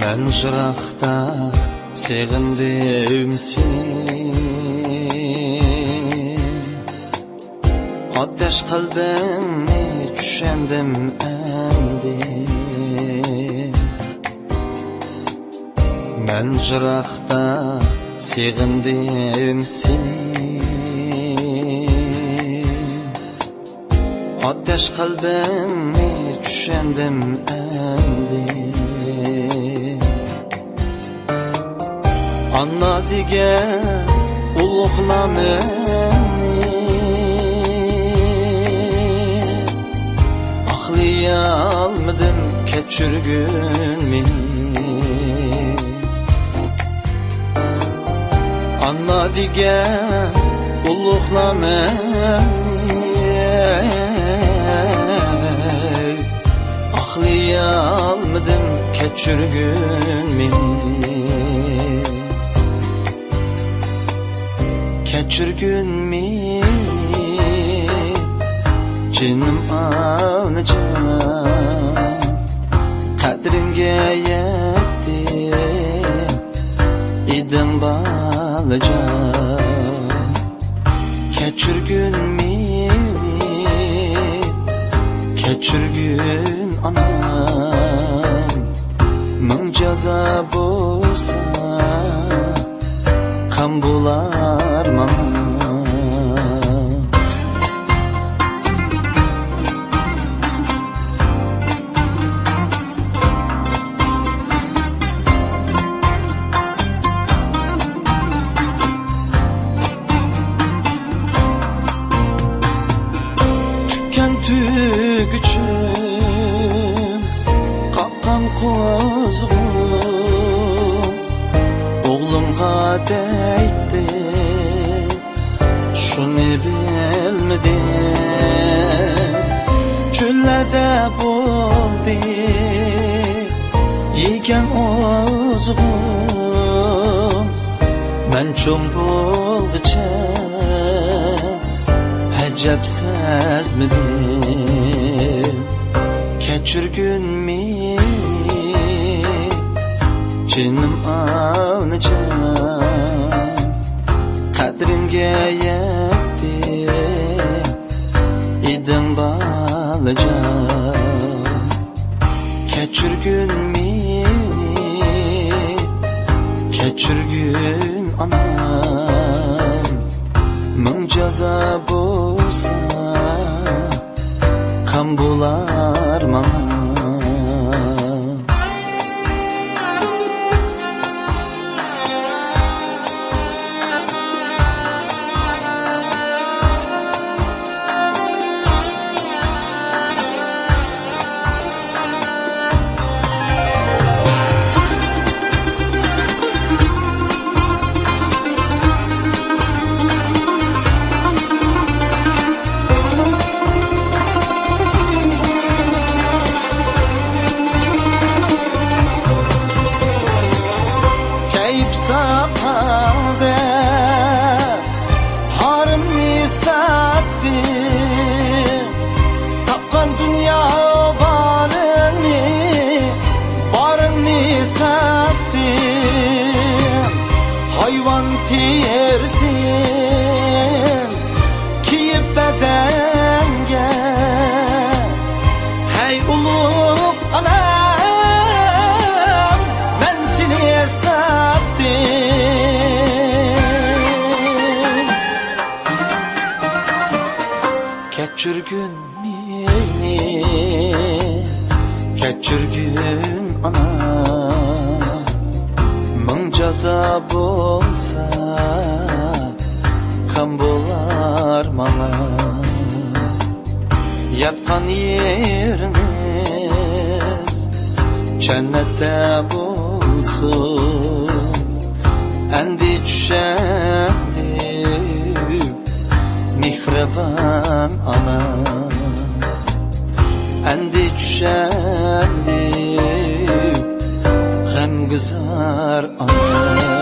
Ben jıraqda seğindim seni, ateş kalbimni düşendim endi. Ben jıraqda seğindim seni, ateş kalbimni düşendim endi. Anna digen ulug'na meni, aqlayolmadim kechirgin meni. Anna digen ulug'na meni, aqlayolmadim kechirgin meni. Kechirgin meni, jinim onajon, qadringga yetdi iding bolajon. Kechirgin meni, kechirgin onam, ming jazo bo'lsa kam bo'lar mana. Tükkan tügüçün qaqqan qo'zg'um, o'g'limga deydi shuni bilmadim. Cho'llarda bo'ldi yegan o'zg'um, men cho'ng bo'lg'icha ajab sezmedim. Kechirgin meni, jinim onajon, qadringga yetdi iding bolajon. Kechirgin meni, kechirgin onam, ming jazo bo'lsa kam bo'lar mana. Safhada harimni sattı, tapqan dünya barini sattı. Hayvan tiyersin kiyip bedenge, hey ulug' anam, men seni kechirgin meni, kechirgin onam, ming jazo bo'lsa kam bo'lar mana. Yatgan yerimiz jannatda bo'lsin, endi tushendi mehriban ana. Endi tushendi g'amguzar ana.